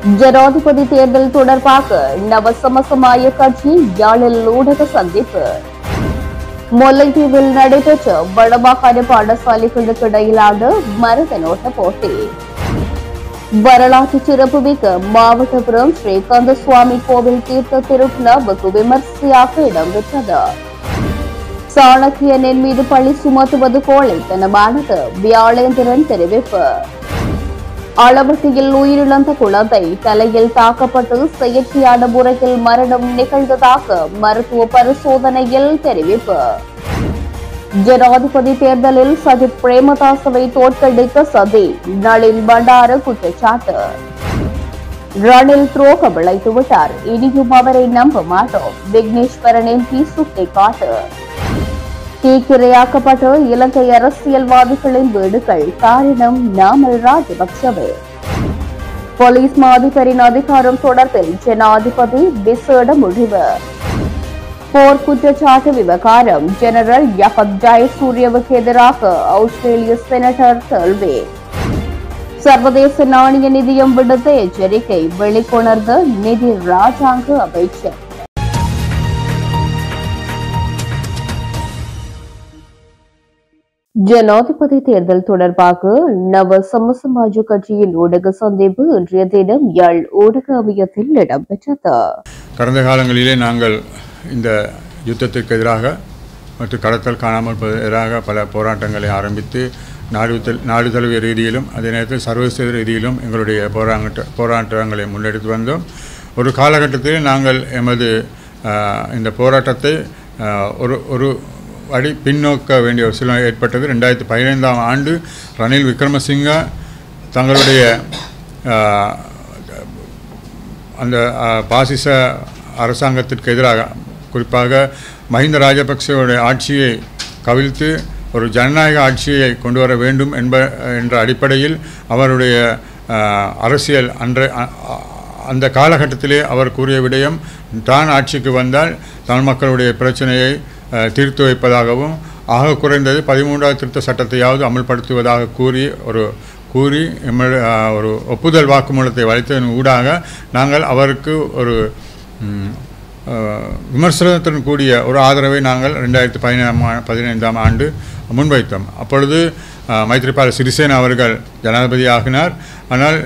ஜனாதிபதி தேர்தல் தொடர்பாக நவசமசமாய கட்சி யாழில் ஊடக சந்திப்பு. முல்லைத்தீவில் நடைபெற்ற வடமாகாண பாடசாலைகளுக்கு இடையிலான மரத நோட்ட போட்டி. வரலாற்று சிறப்புமிக்க மாவட்டபுரம் ஸ்ரீகாந்த சுவாமி கோவில் தீர்த்த திருவிழா வெகு விமர்சையாக இடம்பெற்றது. சாணக்கியனின் மீது பழி சுமத்துவது கோழைத்தனமானது, வியாழேந்திரன் தெரிவிப்பு. அளவட்டியில் உயிரிழந்த குழந்தை தலையில் தாக்கப்பட்டு செயற்கையான முறையில் மரணம் நிகழ்ந்ததாக மருத்துவ பரிசோதனையில் தெரிவிப்பு. ஜனாதிபதி தேர்தலில் சஜித் பிரேமதாசவை தோற்கடிக்க சதி, நளின் பண்டார குற்றச்சாட்டு. ரணில் துரோகம் விளைத்து விட்டார், இனியும் அவரை நம்ப மாட்டோம், விக்னேஸ்வரன் எம்பி சுட்டிக்காட்டு. தீக்கிரையாக்கப்பட்ட இலங்கை அரசியல்வாதிகளின் வீடுகள், காரணம் நாமல் ராஜபக்சவே. போலீஸ் மாதிபரின் அதிகாரம் தொடர்பில் ஜனாதிபதி விசேட முடிவு. போர் குற்றச்சாட்டு விவகாரம், ஜெனரல் யகத் ஜயசூரியவுக்கு எதிராக ஆஸ்திரேலிய செனட்டர் கேள்வி. சர்வதேச நாணய நிதியம் விடுத்த எச்சரிக்கை, வெளிக்கொணர்ந்த நிதி ராஜாங்க அமைச்சர். ஜனாதிபதி தேர்தல் தொடர்பாக நவ சமசமாஜ கட்சியின் ஊடக சந்திப்பு இன்றைய தினம் யாழ் ஊடக அமையத்தில் இடம்பெற்றது. கடந்த காலங்களிலே நாங்கள் இந்த யுத்தத்திற்கு எதிராக மற்றும் கடத்தல் காணாமல் எதிராக பல போராட்டங்களை ஆரம்பித்து நாடு தழுவிய ரீதியிலும் அதே நேரத்தில் சர்வதேச ரீதியிலும் எங்களுடைய போராட்டங்களை முன்னெடுத்து வந்தோம். ஒரு காலகட்டத்தில் நாங்கள் எமது இந்த போராட்டத்தை ஒரு அடி பின்னோக்க வேண்டிய ஒரு சூழ்நிலை ஏற்பட்டது. 2015ஆம் ஆண்டு ரணில் விக்ரமசிங்க தங்களுடைய அந்த பாசிச அரசாங்கத்திற்கு எதிராக, குறிப்பாக மஹிந்த ராஜபக்சவுடைய ஆட்சியை கவிழ்த்து ஒரு ஜனநாயக ஆட்சியை கொண்டு வர வேண்டும் என்ற அடிப்படையில் அவருடைய அரசியல் அந்த காலகட்டத்திலே அவர் கூறிய விடயம், தான் ஆட்சிக்கு வந்தால் தமிழ் மக்களுடைய பிரச்சனையை தீர்த்து வைப்பதாகவும் ஆக குறைந்தது 13வது திருத்த சட்டத்தையாவது அமல்படுத்துவதாக கூறி ஒரு ஒப்புதல் வாக்குமூலத்தை வளித்ததன் ஊடாக நாங்கள் அவருக்கு ஒரு விமர்சனத்துடன் கூடிய ஒரு ஆதரவை நாங்கள் 2015ஆம் ஆண்டு முன்வைத்தோம். அப்பொழுது மைத்ரிபால சிறிசேன அவர்கள் ஜனாதிபதி ஆகினார். ஆனால்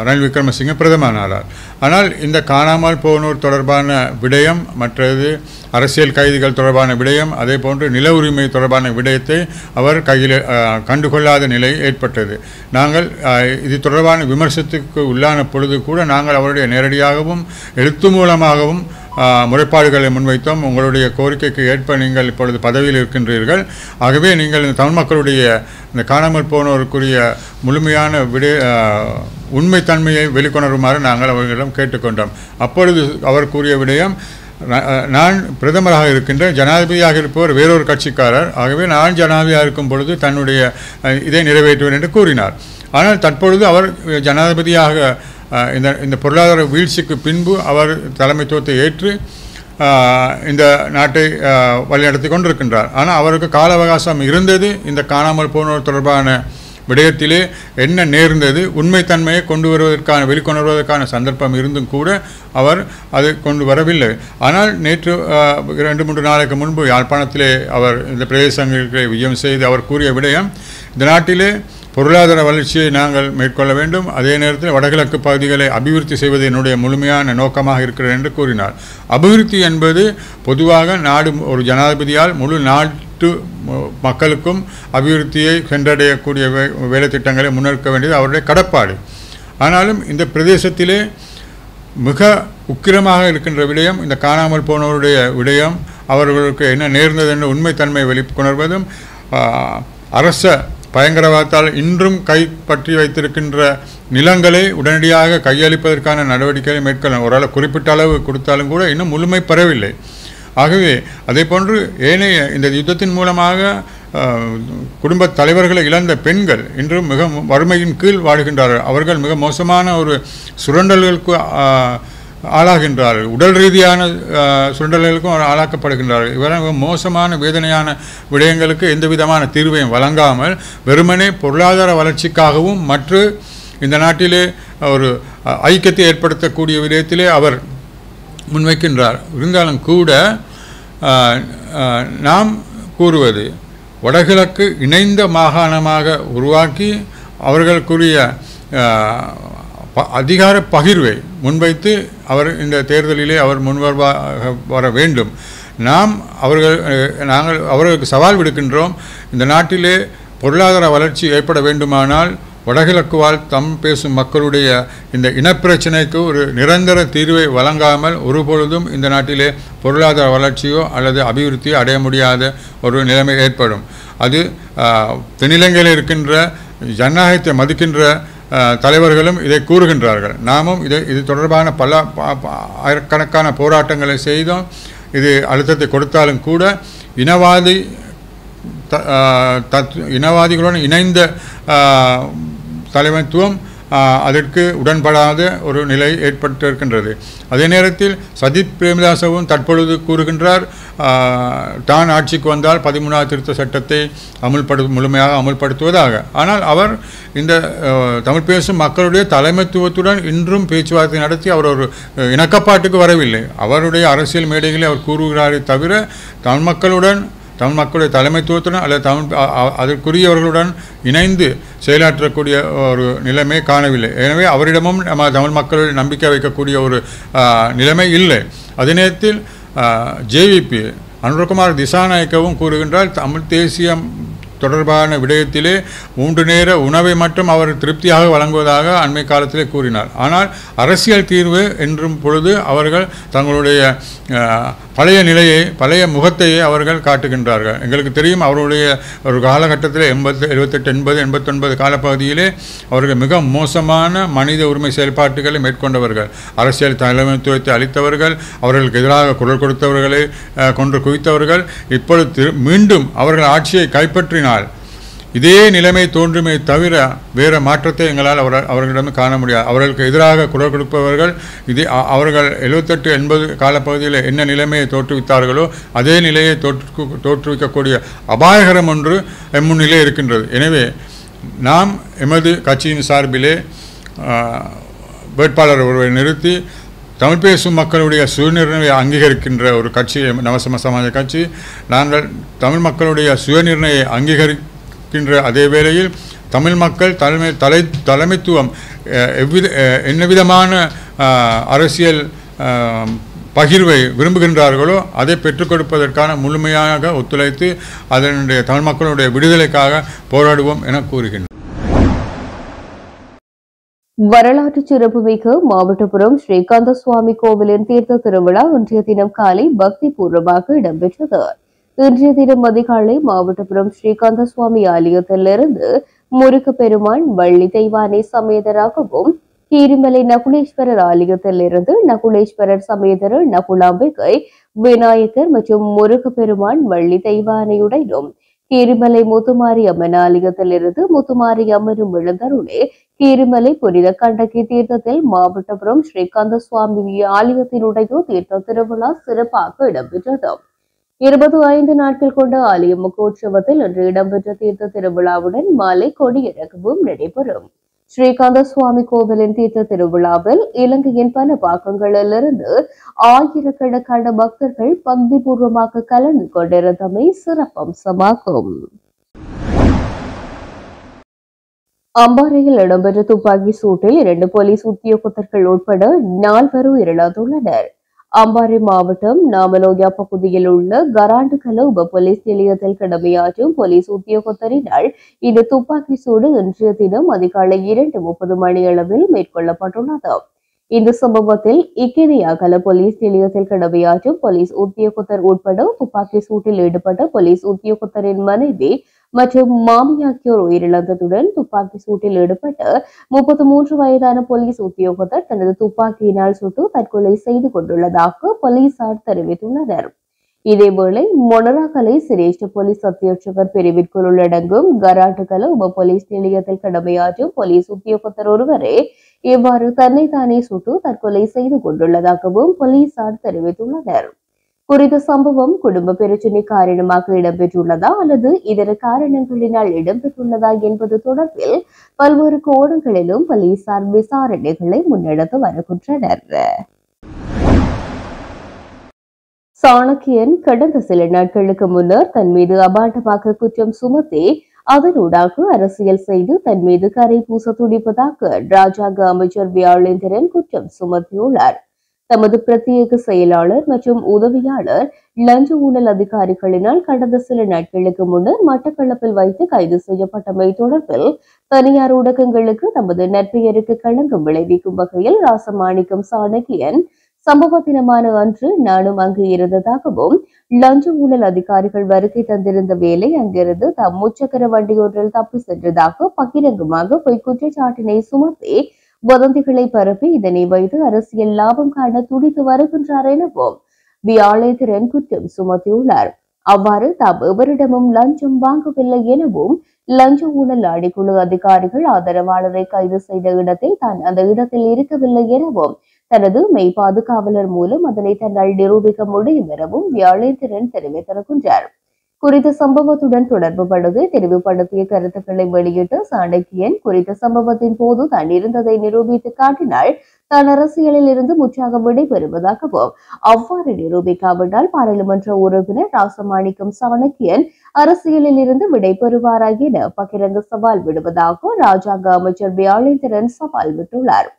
ரணில் விக்ரமசிங்க பிரதமரானார். ஆனால் இந்த காணாமல் போனோர் தொடர்பான விடயம், மற்றது அரசியல் கைதிகள் தொடர்பான விடயம், அதே போன்று நில உரிமை தொடர்பான விடயத்தை அவர் கையில் கண்டுகொள்ளாத நிலை ஏற்பட்டது. நாங்கள் இது தொடர்பான விமர்சனத்துக்கு உள்ளான பொழுது கூட நாங்கள் அவருடைய நேரடியாகவும் எழுத்து மூலமாகவும் முறைப்பாடுகளை முன்வைத்தோம். உங்களுடைய கோரிக்கைக்கு ஏற்ப நீங்கள் இப்பொழுது பதவியில் இருக்கின்றீர்கள், ஆகவே நீங்கள் இந்த தமிழ் மக்களுடைய இந்த காணாமல் போனோருக்குரிய முழுமையான உண்மைத்தன்மையை வெளிக்கொணருமாறு நாங்கள் அவர்களிடம் கேட்டுக்கொண்டோம். அப்பொழுது அவர் கூறிய விடயம், நான் பிரதமராக இருக்கின்ற, ஜனாதிபதியாக இருப்பவர் வேறொரு கட்சிக்காரர், ஆகவே நான் ஜனாதிபதியாக இருக்கும் பொழுது தன்னுடைய இதை நிறைவேற்றுவேன் என்று கூறினார். ஆனால் தற்பொழுது அவர் ஜனாதிபதியாக இந்த பொருளாதார வீழ்ச்சிக்கு பின்பு அவர் தலைமைத்துவத்தை ஏற்று இந்த நாட்டை வழிநடத்தி கொண்டிருக்கின்றார். ஆனால் அவருக்கு கால அவகாசம் இருந்தது. இந்த காணாமல் போனோர் தொடர்பான விடயத்திலே என்ன நேர்ந்தது, உண்மைத்தன்மையை கொண்டு வருவதற்கான வெளிக்கொண்டு வருவதற்கான சந்தர்ப்பம் இருந்தும் கூட அவர் அதை கொண்டு வரவில்லை. ஆனால் நேற்று 2-3 நாளைக்கு முன்பு யாழ்ப்பாணத்திலே அவர் இந்த பிரதேசங்களுக்கு விஜயம் செய்து அவர் கூறிய விடயம், இந்த நாட்டிலே பொருளாதார வளர்ச்சியை நாங்கள் மேற்கொள்ள வேண்டும், அதே நேரத்தில் வடகிழக்கு பகுதிகளை அபிவிருத்தி செய்வது என்னுடைய முழுமையான நோக்கமாக இருக்கிறது என்று கூறினார். அபிவிருத்தி என்பது பொதுவாக நாடு ஒரு ஜனாதிபதியால் முழு நாட்டு மக்களுக்கும் அபிவிருத்தியை சென்றடையக்கூடிய வேலை திட்டங்களை முன்னெடுக்க வேண்டியது அவருடைய கடப்பாடு. ஆனாலும் இந்த பிரதேசத்திலே மிக உக்கிரமாக இருக்கின்ற விடயம் இந்த காணாமல் போனவருடைய விடயம், அவர்களுக்கு என்ன நேர்ந்தது என்ற உண்மைத்தன்மை வெளிக்கொணர்வதும், அரச பயங்கரவாதத்தால் இன்றும் கைப்பற்றி வைத்திருக்கின்ற நிலங்களை உடனடியாக கையளிப்பதற்கான நடவடிக்கைகளை மேற்கொள்ள ஓரளவு குறிப்பிட்ட அளவு கொடுத்தாலும் கூட இன்னும் முழுமை பெறவில்லை. ஆகவே அதே போன்று ஏனைய இந்த யுத்தத்தின் மூலமாக குடும்ப தலைவர்களை இழந்த பெண்கள் இன்றும் மிக வறுமையின் கீழ் வாழுகின்றார்கள். அவர்கள் மிக மோசமான ஒரு சுரண்டல்களுக்கு ஆளாகின்றார்கள், உடல் ரீதியான சுரண்டல்களுக்கும் ஆளாக்கப்படுகின்றார்கள். இவராக மோசமான வேதனையான விடயங்களுக்கு எந்த விதமான தீர்வையும் வழங்காமல் வெறுமனே பொருளாதார வளர்ச்சிக்காகவும் மற்ற இந்த நாட்டிலே ஒரு ஐக்கியத்தை ஏற்படுத்தக்கூடிய விடயத்திலே அவர் முன்வைக்கின்றார். இருந்தாலும் கூட நாம் கூறுவது வடகிழக்கு இணைந்த மாகாணமாக உருவாக்கி அவர்களுக்குரிய அதிகார பகிர்வை முன்வைத்து அவர் இந்த தேர்தலிலே அவர் வர வேண்டும். நாங்கள் அவர்களுக்கு சவால் விடுக்கின்றோம். இந்த நாட்டிலே பொருளாதார வளர்ச்சி ஏற்பட வேண்டுமானால் வடகிழக்கு வாழ் தமிழ் பேசும் மக்களுடைய இந்த இனப்பிரச்சனைக்கு ஒரு நிரந்தர தீர்வை வழங்காமல் ஒருபொழுதும் இந்த நாட்டிலே பொருளாதார வளர்ச்சியோ அல்லது அபிவிருத்தியோ அடைய முடியாத ஒரு நிலைமை ஏற்படும். அது தென்னிலங்கையில் இருக்கின்ற ஜனநாயகத்தை மதிக்கின்ற தலைவர்களும் இதை கூறுகின்றார்கள். நாமும் இது தொடர்பான பல ஆயிரக்கணக்கான போராட்டங்களை செய்தோம். இது அழுத்தத்தை கொடுத்தாலும் கூட இனவாதிகளுடன் இணைந்த தலைமைத்துவம் அதற்கு உடன்படாத ஒரு நிலை ஏற்பட்டிருக்கின்றது. அதே நேரத்தில் சஜித் பிரேமதாசவும் தற்பொழுது கூறுகின்றார், தான் ஆட்சிக்கு வந்தால் 13வது திருத்த சட்டத்தை முழுமையாக அமுல்படுத்துவதாக. ஆனால் அவர் இந்த தமிழ் பேசும் மக்களுடைய தலைமைத்துவத்துடன் இன்றும் பேச்சுவார்த்தை நடத்தி அவர் ஒரு இணக்கப்பாட்டுக்கு வரவில்லை. அவருடைய அரசியல் மேடைகளில் அவர் கூறுகிறாரே தவிர தமிழ் மக்களுடைய தலைமைத்துவத்துடன் அல்லது அதற்குரியவர்களுடன் இணைந்து செயலாற்றக்கூடிய ஒரு நிலைமை காணவில்லை. எனவே அவரிடமும் நம்ம தமிழ் மக்கள் நம்பிக்கை வைக்கக்கூடிய ஒரு நிலைமை இல்லை. அதே நேரத்தில் ஜேவிபி அனுரகுமார் திசாநாயக்கவும் கூறுகின்றார், தமிழ் தேசியம் தொடர்பான விடயத்திலே 3 நேர உணவை மட்டும் அவர் திருப்தியாக வழங்குவதாக அண்மை காலத்திலே கூறினார். ஆனால் அரசியல் தீர்வு என்றும் பொழுது அவர்கள் தங்களுடைய பழைய நிலையை பழைய முகத்தையே அவர்கள் காட்டுகின்றார்கள். எங்களுக்கு தெரியும், அவருடைய ஒரு காலகட்டத்தில் 78 80 89 காலப்பகுதியிலே அவர்கள் மிக மோசமான மனித உரிமை செயல்பாட்டுகளை மேற்கொண்டவர்கள், அரசியல் தலைமைத்துவத்தை அளித்தவர்கள், அவர்களுக்கு எதிராக குரல் கொடுத்தவர்களை கொன்று குவித்தவர்கள். இப்பொழுது மீண்டும் அவர்கள் ஆட்சியை கைப்பற்றினால் இதே நிலைமை தோன்றுமே தவிர வேறு மாற்றத்தை எங்களால் அவர்களிடம் காண முடியாது. அவர்களுக்கு எதிராக குரல் கொடுப்பவர்கள் அவர்கள் 78 80 காலப்பகுதியில் என்ன நிலைமையை தோற்றுவித்தார்களோ அதே நிலையை தோற்றுவிக்கக்கூடிய அபாயகரம் ஒன்று முன்னிலே இருக்கின்றது. எனவே நாம் எமது கட்சியின் சார்பிலே வேட்பாளர் ஒருவரை நிறுத்தி தமிழ் பேசும் மக்களுடைய சுயநிர்ணய அங்கீகரிக்கின்ற ஒரு கட்சி நவசம சமாஜ கட்சி. நாங்கள் தமிழ் மக்களுடைய சுயநிர்ணய அங்கீகரிக்கின்ற அதே வேளையில் தமிழ் மக்கள் தலைமைத்துவம் என்னவிதமான அரசியல் பகிர்வை விரும்புகின்றார்களோ அதை பெற்றுக் கொடுப்பதற்கான முழுமையாக ஒத்துழைத்து அதனுடைய தமிழ் மக்களுடைய விடுதலைக்காக போராடுவோம் என கூறுகின்றனர். வரலாற்று சிறப்புமிக்க மாவட்டபுரம் ஸ்ரீகாந்த சுவாமி கோவிலின் தீர்த்த திருவிழா இன்றைய தினம் காலை பக்தி பூர்வமாக இடம்பெற்றது. இன்றைய தினம் அதிகாலை மாவட்டபுரம் ஸ்ரீகாந்த சுவாமி ஆலயத்திலிருந்து முருக பெருமான் வள்ளி தெய்வானை சமேதராகவும், கீரிமலை நகுலேஸ்வரர் ஆலயத்திலிருந்து நகுலேஸ்வரர் சமேதர நகுலாம்பிகை, விநாயகர் மற்றும் முருக பெருமான் வள்ளி தெய்வானையுடனும், கீரிமலை முத்துமாரி அம்மன் ஆலயத்திலிருந்து முத்துமாரி அம்மனும் எழுந்தருளே கீரிமலை புனித கண்டகி தீர்த்தத்தில் மாவட்டபுரம் ஸ்ரீகாந்த சுவாமி ஆலயத்தினுடைய தீர்த்த திருவிழா சிறப்பாக இடம்பெற்றது. 25 நாட்கள் கொண்ட ஆலய முகோற்சவத்தில் இன்று இடம்பெற்ற தீர்த்த திருவிழாவுடன் மாலை கொடியிறக்கமும் நடைபெறும். ஸ்ரீகாந்த சுவாமி கோவிலின் தீர்த்த திருவிழாவில் இலங்கையின் பல பாகங்களிலிருந்து ஆயிரக்கணக்கான பக்தர்கள் பக்தி பூர்வமாக கலந்து கொண்டிருந்தமை சிறப்பம்சமாகும். அம்பாறையில் இடம்பெற்ற துப்பாக்கி சூட்டில் 2 போலீஸ் உத்தியோகத்தர்கள் உட்பட 4 உயிரிழந்துள்ளனர். அம்பாறை மாவட்டம் நாமலோயா பகுதியில் உள்ள கராண்டுகல உப போலீஸ் நிலையத்தில் கடமையாற்றும் போலீஸ் உத்தியோகத்தரினால் இந்த துப்பாக்கி சூடு இன்றைய தினம் அதிகாலை 2:30 மணியளவில் மேற்கொள்ளப்பட்டுள்ளது. இந்த சம்பவத்தில் இக்கினியாகல போலீஸ் நிலையத்தில் கடமையாற்றும் போலீஸ் உத்தியோகத்தர் உட்பட துப்பாக்கி சூட்டில் ஈடுபட்ட போலீஸ் உத்தியோகத்தரின் மனைவி மற்றும் மாமி ஆகியோர் உயிரிழந்ததுடன் துப்பாக்கி சூட்டில் ஈடுபட்ட 33 வயதான போலீஸ் உத்தியோகத்தர் தனது துப்பாக்கியினால் சுட்டு தற்கொலை செய்து கொண்டுள்ளதாக போலீசார் தெரிவித்துள்ளனர். இதேவேளை மொனராகலை சிரேஷ்ட போலீஸ் அத்தியட்சகர் பிரிவிற்குள் உள்ளடங்கும் கராட்டுகல உப போலீஸ் நிலையத்தில் கடமையாற்றும் போலீஸ் உத்தியோகத்தர் ஒருவரே இவ்வாறு தன்னைத்தானே சுட்டு தற்கொலை செய்து கொண்டுள்ளதாகவும் போலீசார் தெரிவித்துள்ளனர். குறித்த சம்பவம் குடும்ப பிரச்சினை காரணமாக இடம்பெற்றுள்ளதா அல்லது இதர காரணங்களினால் இடம்பெற்றுள்ளதா என்பது தொடர்பில் பல்வேறு கோணங்களிலும் போலீசார் விசாரணைகளை முன்னெடுத்து வருகின்றனர். சாணக்கியன் கடந்த சில நாட்களுக்கு முன்னர் தன் மீது அபாண்டமாக குற்றம் சுமத்தி அதனூடாக அரசியல் செய்து தன் மீது கரை பூச துடிப்பதாக ராஜாங்க அமைச்சர் வியாழேந்திரன் குற்றம் சுமத்தியுள்ளார். தமது பிரத்யேக செயலாளர் மற்றும் உதவியாளர் லஞ்ச ஊழல் அதிகாரிகளினால் கடந்த சில நாட்களுக்கு முன்னர் மட்டக்களப்பில் வைத்து கைது செய்யப்பட்டமை தொடர்பில் தனியார் ஊடகங்களுக்கு தமது நற்பெயருக்கு களங்கம் விளைவிக்கும் வகையில் ராசமாணிக்கம் சாணக்கியன் சம்பவ தினமான அன்று நானும் அங்கு இருந்ததாகவும் லஞ்ச ஊழல் அதிகாரிகள் வருகை தந்திருந்த வேலை அங்கிருந்து தம் முச்சக்கர வண்டி ஒன்றில் தப்பி சென்றதாக பகிரங்கமாக பொய் குற்றச்சாட்டினை சுமத்தி வதந்திகளை பரப்பி இதனை வைத்து அரசியல் லாபம் காண துடித்து வருகின்றார் எனவும் வியாழேந்திரன் குற்றம் சுமத்தியுள்ளார். அவ்வாறு தாம் எவரிடமும் லஞ்சம் வாங்கவில்லை எனவும் லஞ்ச ஊழல் ஆணைக்குழு அதிகாரிகள் ஆதரவாளரை கைது செய்த இடத்தில் தான் அந்த இடத்தில் இருக்கவில்லை எனவும் தனது மெய் பாதுகாவலர் மூலம் அதனை தன்னால் நிரூபிக்க முடியும் எனவும் வியாழேந்திரன் தெரிவித்திருக்கின்றார். குறித்த சம்பவத்துடன் தொடர்புபடுத்தி தெரிவுபடுத்திய கருத்துக்களை வெளியிட்ட சாணக்கியன் குறித்த சம்பவத்தின் போது தான் இருந்ததை நிரூபித்து காட்டினால் தான் அரசியலில் இருந்து முற்றாக விடைபெறுவதாகவும் அவ்வாறு நிரூபிக்காவிட்டால் பாராளுமன்ற உறுப்பினர் ராசமாணிக்கம் சாணக்கியன் அரசியலில் இருந்து விடைபெறுவாரா என பகிரங்க சவால் விடுவதாக ராஜாங்க அமைச்சர் வியாழேந்திரன் சவால் விட்டுள்ளார்.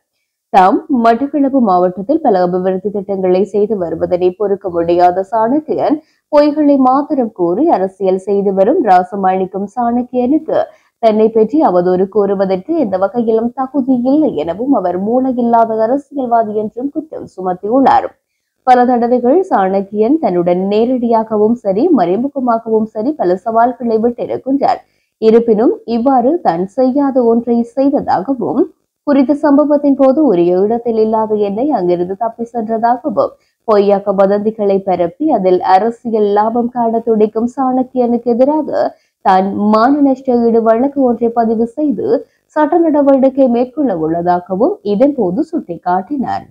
தாம் மட்டக்களப்பு மாவட்டத்தில் பல அபிவிருத்தி திட்டங்களை செய்து வருவதனை பொறுக்க முடியாத சாணக்கியன் பொய்களை மாத்திரம் கூறி அரசியல் செய்து வரும் ராசமாணிக்கம் சாணக்கியனுக்கு தன்னை பற்றி அவதூறு கூறுவதற்கு எந்த வகையிலும் தகுதி இல்லை எனவும் அவர் மூளையில்லாத அரசியல்வாதி என்றும் குற்றம் சுமத்தியுள்ளார். பல தடவைகள் சாணக்கியன் தன்னுடன் நேரடியாகவும் சரி மறைமுகமாகவும் சரி பல சவால்களை விட்டிருக்கின்றார். இருப்பினும் இவ்வாறு தான் செய்யாத ஒன்றை செய்ததாகவும் குறித்த சம்பவத்தின் போது உரிய இடத்தில் இல்லாத என்னை அங்கிருந்து தப்பி சென்றதாகவும் பொய்யாக்க வதந்திகளை பரப்பி அதில் அரசியல் லாபம் காண துடிக்கும் சாணக்கியனுக்கு எதிராக தான் மான நஷ்ட ஈடு வழக்கு ஒன்றை பதிவு செய்து சட்ட நடவடிக்கை மேற்கொள்ள உள்ளதாகவும் இதன் போது சுட்டிக்காட்டினார்.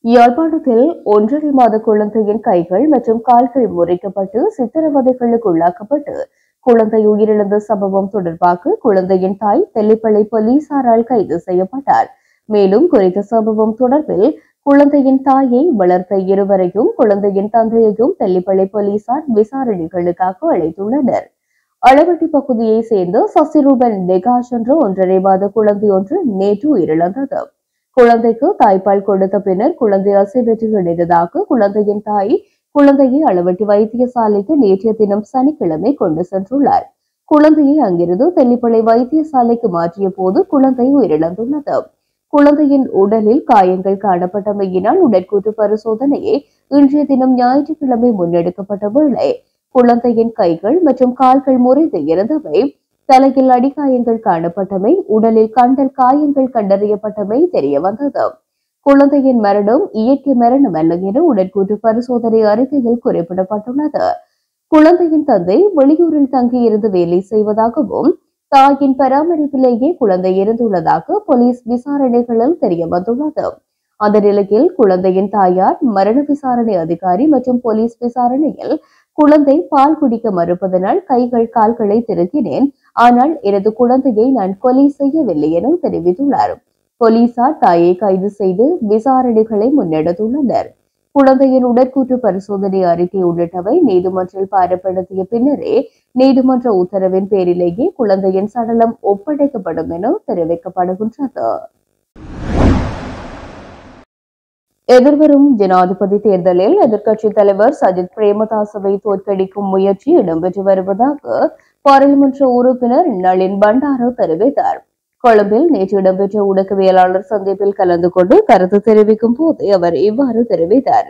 யாழ்ப்பாணத்தில் 1.5 மாத குழந்தையின் கைகள் மற்றும் கால்கள் முறிக்கப்பட்டு சித்திரவதைகளுக்கு உள்ளாக்கப்பட்டு குழந்தை உயிரிழந்த சம்பவம் தொடர்பாக குழந்தையின் தாய் தெல்லிப்பளை போலீசாரால் கைது செய்யப்பட்டார். மேலும் குறித்த சம்பவம் தொடர்பில் குழந்தையின் தாயை வளர்த்த இருவரையும் குழந்தையின் தந்தையையும் தெல்லிப்பளை போலீசார் விசாரணைகளுக்காக அழைத்துள்ளனர். அளவட்டி பகுதியை சேர்ந்த சசிரூபன் நெகாஷ் என்ற 1.5 மாத குழந்தை ஒன்று நேற்று உயிரிழந்தது. குழந்தைக்கு தாய்ப்பால் கொடுத்த பின்னர் குழந்தை அசைவற்று இணைந்ததாக குழந்தையின் தாய் குழந்தையை அளவட்டி வைத்தியசாலைக்கு நேற்றைய தினம் சனிக்கிழமை கொண்டு சென்றுள்ளார். குழந்தையை அங்கிருந்து தெல்லிப்பளை வைத்தியசாலைக்கு மாற்றிய போது குழந்தை உயிரிழந்துள்ளது. குழந்தையின் உடலில் காயங்கள் காணப்பட்டமையினால் உடற்கூற்று பரிசோதனையை இன்றைய தினம் ஞாயிற்றுக்கிழமை முன்னெடுக்கப்பட்ட வேளை குழந்தையின் கைகள் மற்றும் கால்கள் முறிந்து இருந்தவை, தலையில் அடிகாயங்கள் காணப்பட்டமை, உடலில் கண்டல் காயங்கள் கண்டறியப்பட்டமை தெரிய வந்தது. குழந்தையின் மரணம் இயற்கை மரணம் அல்ல என உடற்கூற்று பரிசோதனை அறிக்கையில் குறிப்பிடப்பட்டுள்ளது. குழந்தையின் தந்தை வெளியூரில் தங்கியிருந்து வேலை செய்வதாகவும் தாயின் பராமரிப்பிலேயே குழந்தை இருந்துள்ளதாக போலீஸ் விசாரணைகளில் தெரிய வந்துள்ளது. அந்த நிலையில் குழந்தையின் தாயார் மரண விசாரணை அதிகாரி மற்றும் போலீஸ் விசாரணையில் குழந்தை பால் குடிக்க மறுப்பதனால் கைகள் கால்களை திருக்கினேன், ஆனால் எனது குழந்தையை நான் கொலை செய்யவில்லை என தெரிவித்துள்ளார். போலீசார் தாயை கைது செய்து விசாரணைகளை முன்னெடுத்துள்ளனர். குழந்தையின் உடற்கூற்று பரிசோதனை அறிக்கை உள்ளிட்டவை நீதிமன்றில் பாரப்படுத்திய பின்னரே நீதிமன்ற உத்தரவின் பேரிலேயே குழந்தையின் சடலம் ஒப்படைக்கப்படும் என தெரிவிக்கப்படுகின்றது. எதிர்வரும் ஜனாதிபதி தேர்தலில் எதிர்க்கட்சித் தலைவர் சஜித் பிரேமதாசவை தோற்கடிக்கும் முயற்சி இடம்பெற்று வருவதாக பாராளுமன்ற உறுப்பினர் நளின் பண்டார தெரிவித்தார். கொழும்பில் நேற்று இடம்பெற்ற ஊடகவியலாளர் சந்திப்பில் கலந்து கொண்டு கருத்து தெரிவிக்கும் போது அவர் இவ்வாறு தெரிவித்தார்.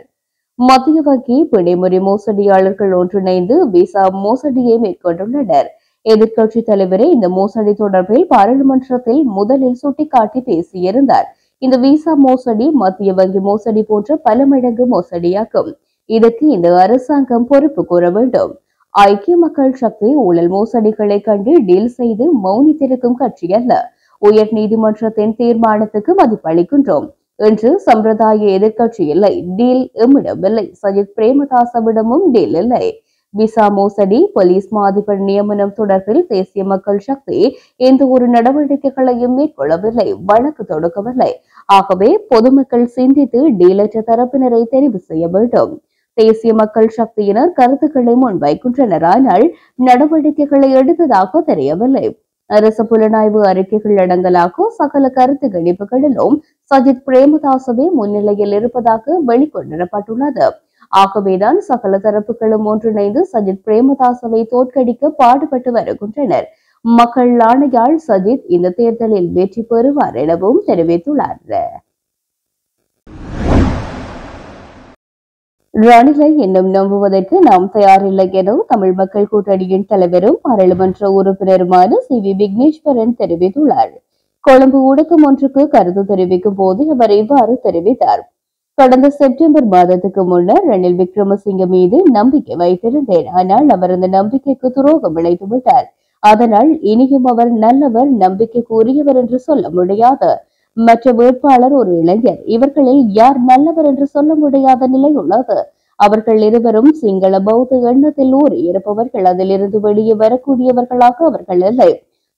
மத்திய வங்கி பிணைமுறை மோசடியாளர்கள் ஒன்றிணைந்து விசா மோசடியை மேற்கொண்டுள்ளனர். எதிர்க்கட்சி தலைவரே இந்த மோசடி தொடர்பில் பாராளுமன்றத்தில் முதலில் சுட்டிக்காட்டி பேசியிருந்தார். இந்த விசா மோசடி மத்திய வங்கி மோசடி போன்ற பல மடங்கு மோசடியாகும். இதற்கு இந்த அரசாங்கம் பொறுப்பு கூற வேண்டும். ஐக்கிய மக்கள் சக்தி ஊழல் மோசடிகளை கண்டு டீல் செய்து மௌனித்திருக்கும் கட்சி அல்ல. உயர் நீதிமன்றத்தின் தீர்மானத்துக்கு மதிப்பளிக்கின்றோம். இன்று சம்பிரதாய எதிர்க்கட்சி இல்லை, டீல் எம்மிடமில்லை. சஜித் பிரேமதாசவிடமும் டீல் இல்லை. விசா மோசடி, போலீஸ் மாதிபர் நியமனம் தொடர்பில் தேசிய மக்கள் சக்தி எந்த ஒரு நடவடிக்கைகளையும் மேற்கொள்ளவில்லை, வழக்கு தொடுக்கவில்லை. ஆகவே பொதுமக்கள் சிந்தித்து டீலற்ற தரப்பினரை தெரிவு செய்ய வேண்டும். தேசிய மக்கள் சக்தியினர் கருத்துக்களை முன்வைக்கின்றனர், ஆனால் நடவடிக்கைகளை எடுத்ததாக தெரியவில்லை. அரசு புலனாய்வு அறிக்கைகள் அடங்கலாக சகல கருத்து கணிப்புகளிலும் சஜித் பிரேமதாசவே முன்னிலையில் இருப்பதாக வெளிக்கொணரப்பட்டுள்ளது. ஆகவேதான் சகல தரப்புகளும் ஒன்றிணைந்து சஜித் பிரேமதாசவை தோற்கடிக்க பாடுபட்டு வருகின்றனர். மக்கள் ஆணையால் சஜித் இந்த தேர்தலில் வெற்றி பெறுவார் எனவும் தெரிவித்துள்ளார். ரணிலை இன்னும் நம்புவதற்கு நாம் தயாரில்லை என தமிழ் மக்கள் கூட்டணியின் தலைவரும் பாராளுமன்ற உறுப்பினருமான சி.வி. விக்னேஸ்வரன் தெரிவித்துள்ளார். கொழும்பு ஊடகம் ஒன்றுக்கு கருத்து தெரிவிக்கும் போது அவர் இவ்வாறு தெரிவித்தார். கடந்த செப்டம்பர் மாதத்துக்கு முன்னர் ரணில் விக்ரமசிங்க மீது நம்பிக்கை வைத்திருந்தேன். ஆனால் அவர் அந்த நம்பிக்கைக்கு துரோகம் இழைத்து விட்டார். அதனால் இனியும் அவர் நல்லவர், நம்பிக்கைக்குரியவர் என்று சொல்ல முடியாது. மற்ற வேட்பாளர் ஒரு இளைஞர். இவர்களில் யார் நல்லவர் என்று சொல்ல முடியாத நிலை உள்ளது. அவர்கள் இருவரும் சிங்கள பௌத்த எண்ணத்தில் ஊறி இருப்பவர்கள். அதிலிருந்து வெளியே வரக்கூடியவர்களாக அவர்கள் இல்லை.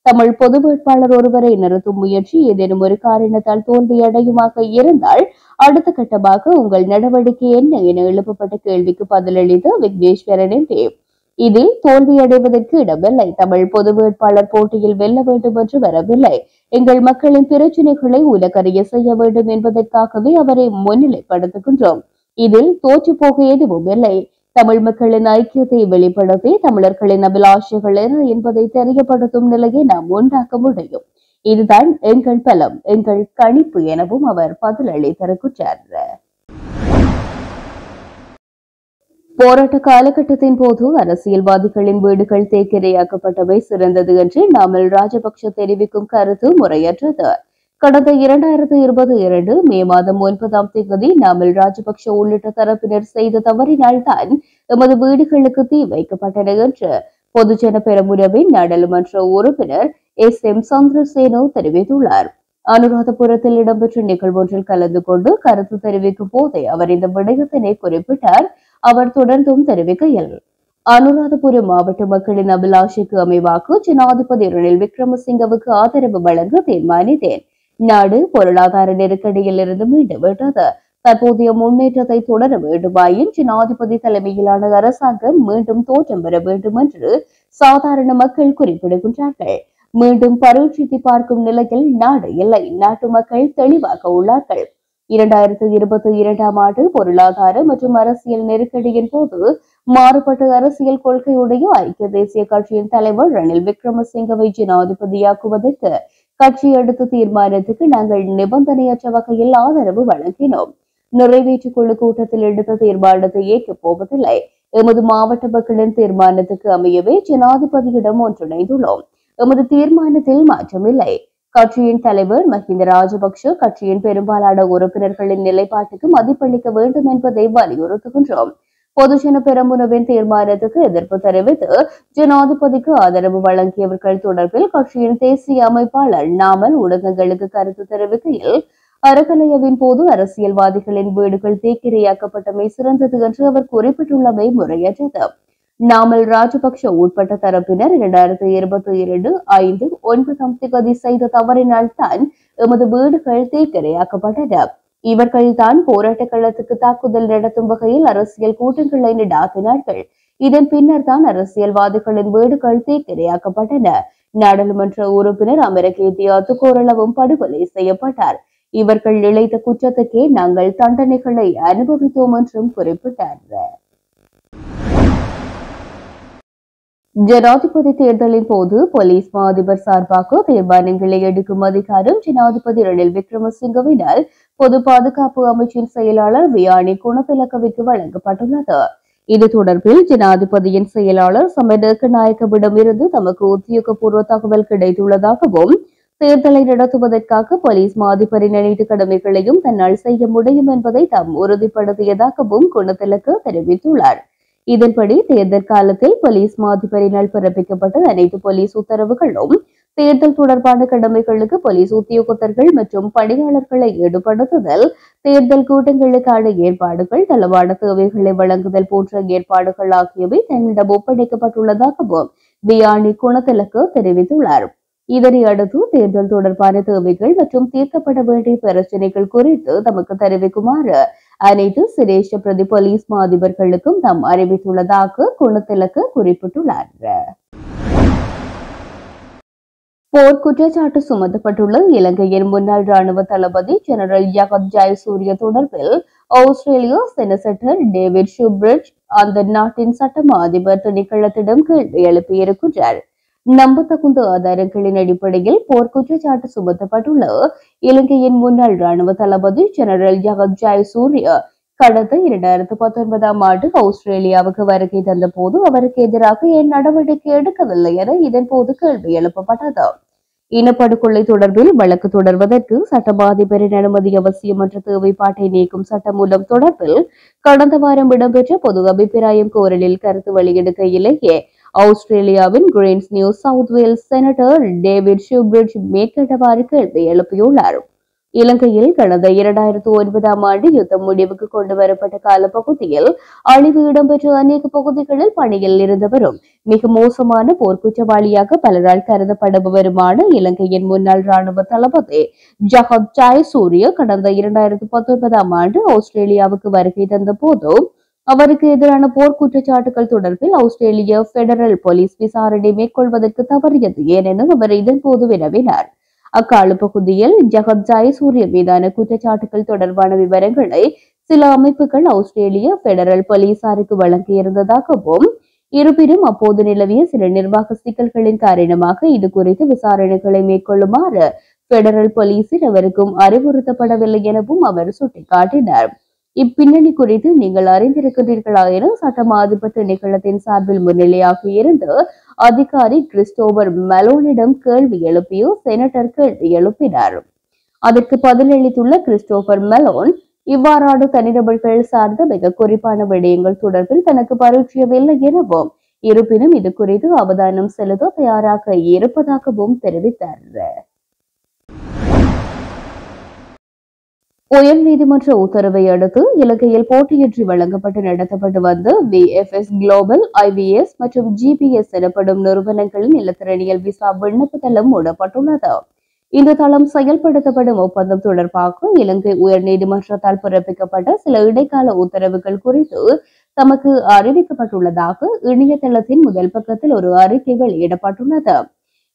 தமிழ் பொது வேட்பாளர் ஒருவரை நிறுத்தும் முயற்சி ஏதேனும் ஒரு காரணத்தால் தோல்வியடையுமாக இருந்தால் அடுத்த கட்டமாக உங்கள் நடவடிக்கை என்ன என எழுப்பப்பட்ட கேள்விக்கு பதிலளித்த விக்னேஸ்வரன் எம்பி, இதில் தோல்வியடைவதற்கு இடமில்லை. தமிழ் பொது வேட்பாளர் போட்டியில் வெல்ல வேண்டும் என்று வரவில்லை. எங்கள் மக்களின் பிரச்சினைகளை உலகறிய செய்ய வேண்டும் என்பதற்காகவே அவரை முன்னிலைப்படுத்துகின்றோம். இதில் தோற்று போக எதுவும் இல்லை. தமிழ் மக்களின் ஐக்கியத்தை வெளிப்படுத்தி தமிழர்களின் அபிலாஷைகள் என்ன என்பதை தெரியப்படுத்தும் நிலையை நாம் உண்டாக்க முடியும். இதுதான் எங்கள் பலம், எங்கள் கணிப்பு எனவும் அவர் பதிலளித்திருக்கிறார். போராட்ட காலகட்டத்தின் போது அரசியல்வாதிகளின் வீடுகள் தேக்கிரையாக்கப்பட்டவை சிறந்தது என்று நாமல் ராஜபக்ஷ தெரிவிக்கும் கருத்து முறையற்றது. கடந்த 2022 மே மாதம் 9ஆம் தேதி நாமல் ராஜபக்ஷ உள்ளிட்ட தரப்பினர் செய்த தவறினால்தான் எமது வீடுகளுக்கு தீ வைக்கப்பட்டன என்று பொதுஜன பெரமுனவின் நாடாளுமன்ற உறுப்பினர் எஸ்.எம். சந்திரசேனோ தெரிவித்துள்ளார். அனுராதபுரத்தில் இடம்பெற்ற நிகழ்வொன்றில் கலந்து கொண்டு கருத்து தெரிவிக்கும் போதே அவர் இந்த விடயத்தினை குறிப்பிட்டார். அவர் தொடர்ந்தும் தெரிவிக்கையில், அனுராதபுரம் மாவட்ட மக்களின் அபிலாஷைக்கு அமைவாக ஜனாதிபதி ரணில் விக்ரமசிங்கவுக்கு ஆதரவு வழங்க தீர்மானித்தேன். நாடு பொருளாதார நெருக்கடியில் இருந்து மீண்டு விட்டது. தற்போதைய முன்னேற்றத்தை தொடர வேண்டுமாயின் ஜனாதிபதி தலைமையிலான அரசாங்கம் மீண்டும் தோற்றம் பெற வேண்டும் என்று சாதாரண மக்கள் குறிப்பிடுகின்றார்கள். மீண்டும் பரீட்சித்து பார்க்கும் நிலையில் நாடு இல்லை. நாட்டு மக்கள் தெளிவாக உள்ளார்கள். 2022ஆம் ஆண்டு பொருளாதார மற்றும் அரசியல் நெருக்கடியின் போது மாறுபட்ட அரசியல் கொள்கையுடைய ஐக்கிய தேசிய கட்சியின் தலைவர் ரணில் விக்ரமசிங்கவை ஜனாதிபதியாக்குவதற்கு கட்சி எடுத்த தீர்மானத்துக்கு நாங்கள் நிபந்தனையற்ற வகையில் ஆதரவு வழங்கினோம். நிறைவேற்று குழு கூட்டத்தில் எடுத்த தீர்மானத்தை ஏற்கப் போவதில்லை. எமது மாவட்ட மக்களின் தீர்மானத்துக்கு அமையவே ஜனாதிபதியிடம் ஒன்றிணைந்துள்ளோம். எமது தீர்மானத்தில் மாற்றமில்லை. கட்சியின் தலைவர் மஹிந்த ராஜபக்ஷ கட்சியின் பெரும்பாலான உறுப்பினர்களின் நிலைப்பாட்டுக்கு மதிப்பளிக்க வேண்டும் என்பதை வலியுறுத்துகின்றோம். பொதுஜன பெரமுனவின் தீர்மானத்துக்கு எதிர்ப்பு தெரிவித்து ஜனாதிபதிக்கு ஆதரவு வழங்கியவர்கள் தொடர்பில் கட்சியின் தேசிய அமைப்பாளர் நாமல் ஊடகங்களுக்கு கருத்து தெரிவிக்கையில், அறகலையவின் போது அரசியல்வாதிகளின் வீடுகள் தீக்கிரையாக்கப்பட்டமை சிறந்தது என்று அவர் குறிப்பிட்டுள்ளமை முறையற்றது. நாமல் ராஜபக்ஷ உட்பட்ட தரப்பினர் 2022 5/9 தேதி செய்த தவறினால் தான் எமது வீடுகள் தீக்கிரையாக்கப்பட்டன. இவர்கள்தான் போராட்ட களத்துக்கு தாக்குதல் நடத்தும் வகையில் அரசியல் கூட்டங்களை நடாத்தினார்கள். இதன் பின்னர் தான் அரசியல்வாதிகளின் வீடுகள் தீக்கிரையாக்கப்பட்டன. நாடாளுமன்ற உறுப்பினர் அமெரிக்க அத்துக்கோரளவும் படுகொலை செய்யப்பட்டார். இவர்கள் இழைத்த குற்றத்துக்கே நாங்கள் தண்டனைகளை அனுபவித்தோம் என்றும் குறிப்பிட்டார். ஜனாதிபதி தேர்தலின் போது போலீஸ் மா அதிபர் சார்பாக தீர்மானங்களை எடுக்கும் அதிகாரம் ஜனாதிபதி ரணில் விக்ரமசிங்கவினால் பொது பாதுகாப்பு அமைச்சின் செயலாளர் வியானி குணத்திலக்கவிற்கு வழங்கப்பட்டுள்ளது. இது தொடர்பில் ஜனாதிபதியின் செயலாளர் சமரக நாயக்கவிடம் இருந்து தமக்கு உத்தியோகபூர்வ தகவல் கிடைத்துள்ளதாகவும், தேர்தலை நடத்துவதற்காக போலீஸ் மா அதிபரின் அனைத்து கடமைகளையும் தன்னால் செய்ய முடியும் என்பதை தாம் உறுதிப்படுத்தியதாகவும் குணத்திலக்க தெரிவித்துள்ளார். இதன்படி தேர்தல் காலத்தில் போலீஸ் மா அதிபரினால் பிறப்பிக்கப்பட்ட அனைத்து போலீஸ் உத்தரவுகளும் தேர்தல் தொடர்பான கடமைகளுக்கு போலீஸ் உத்தியோகத்தர்கள் மற்றும் பணியாளர்களை ஈடுபடுத்துதல், தேர்தல் கூட்டங்களுக்கான ஏற்பாடுகள், தளவாட தேவைகளை வழங்குதல் போன்ற ஏற்பாடுகள் ஆகியவை தன்னிடம் ஒப்படைக்கப்பட்டுள்ளதாகவும் வியானி குணத்திலக்கு தெரிவித்துள்ளார். இதனை அடுத்து தேர்தல் தொடர்பான தேவைகள் மற்றும் தீர்க்கப்பட வேண்டிய பிரச்சினைகள் குறித்து தமக்கு தெரிவிக்குமாறு அனைத்து சிரேஷ்ட பிரதி போலீஸ் மா அதிபர்களுக்கும் தாம் அறிவித்துள்ளதாக குணத்திலக்கு குறிப்பிட்டுள்ளார். போர் குற்றச்சாட்டு சுமத்தப்பட்டுள்ள இலங்கையின் முன்னாள் ராணுவ தளபதி ஜெனரல் யகத் ஜயசூரிய தொடர்பில் ஆஸ்திரேலியா செனட்டர் டேவிட் ஷூபிரிட்ஜ் அந்த நாட்டின் சட்டமா அதிபர் திணைக்களத்திடம் கேள்வி எழுப்பியிருக்கிறார். நம்பத்தகுந்த ஆதாரங்களின் அடிப்படையில் போர் குற்றச்சாட்டு சுமத்தப்பட்டுள்ள இலங்கையின் முன்னாள் ராணுவ தளபதி ஜெனரல் யகத் ஜயசூரிய கடந்த 2019 ஆண்டு ஆஸ்திரேலியாவுக்கு வருகை தந்த போது அவருக்கு எதிராக ஏன் நடவடிக்கை எடுக்கவில்லை என இதன்போது கேள்வி எழுப்பப்பட்டது. இனப்படுகொலை தொடர்பில் வழக்கு தொடர்வதற்கு சட்டமா அதிபரின் அனுமதி அவசியம் என்ற தேவைப்பாட்டை நீக்கும் சட்டமூலம் தொடர்பில் கடந்த வாரம் இடம்பெற்ற பொது அபிப்பிராயம் கோரலில் கருத்து வெளியிடுகையிலேயே ஆஸ்திரேலியாவின் Greens New South Wales senator David Shoebridge மேற்கண்டவாறு கேள்வி எழுப்பியுள்ளார். இலங்கையில் கடந்த 2009 ஆண்டு யுத்தம் முடிவுக்கு கொண்டு வரப்பட்ட காலப்பகுதியில் அழிவு இடம்பெற்ற அநேக பகுதிகளில் பணியில் இருந்தவரும் மிக மோசமான போர்க்குற்றவாளியாக பலரால் கருதப்படுபவருமான இலங்கையின் முன்னாள் ராணுவ தளபதி ஜகத் ஜயசூரிய கடந்த 2019 ஆண்டு ஆஸ்திரேலியாவுக்கு வருகை தந்த போது அவருக்கு எதிரான போர் குற்றச்சாட்டுகள் தொடர்பில் ஆஸ்திரேலிய பெடரல் போலீஸ் விசாரணை மேற்கொள்வதற்கு தவறியது ஏனென அவர் இதன்போது வினவினார். அக்கால பகுதியில் ஜகத் ஜயசூரிய மீதான குற்றச்சாட்டுகள் தொடர்பான விவரங்களை சில அமைப்புகள் ஆஸ்திரேலிய பெடரல் போலீசாருக்கு வழங்கியிருந்ததாகவும், இருப்பினும் அப்போது நிலவிய சில நிர்வாக சிக்கல்களின் காரணமாக இது குறித்து விசாரணைகளை மேற்கொள்ளுமாறு பெடரல் போலீசில் அவருக்கும் அறிவுறுத்தப்படவில்லை எனவும் அவர் சுட்டிக்காட்டினார். இப்பின்னணி குறித்து நீங்கள் அறிந்திருக்கிறீர்களா என சட்டமா அதிபர் திணைக்களத்தின் சார்பில் முன்னிலையாக இருந்து அதிகாரி கிறிஸ்டோபர் மெலோனிடம் கேள்வி எழுப்பிய செனட்டர் கேள்வி எழுப்பினார். அதற்கு பதிலளித்துள்ள கிறிஸ்டோபர் மெலோன், இவ்வாறான தனிநபர்கள் சார்ந்த மிக குறிப்பான விடயங்கள் தொடர்பில் தனக்கு பரிச்சயமில்லை எனவும், இருப்பினும் இது குறித்து அவதானம் செலுத்த தயாராக இருப்பதாகவும் தெரிவித்தார். உயர்நீதிமன்ற உத்தரவை அடுத்து இலங்கையில் போட்டியின்றி வழங்கப்பட்டு நடத்தப்பட்டு வந்த VFS குளோபல், IVS மற்றும் GPS எனப்படும் நிறுவனங்களின் இலத்திரனியல் விசா விண்ணப்ப தளம் மூடப்பட்டுள்ளது. இந்த தளம் செயல்படுத்தப்படும் ஒப்பந்தம் தொடர்பாக இலங்கை உயர்நீதிமன்றத்தால் பிறப்பிக்கப்பட்ட சில இடைக்கால உத்தரவுகள் குறித்து தமக்கு அறிவிக்கப்பட்டுள்ளதாக இணையதளத்தின் முதல் பக்கத்தில் ஒரு அறிக்கை வெளியிடப்பட்டுள்ளது.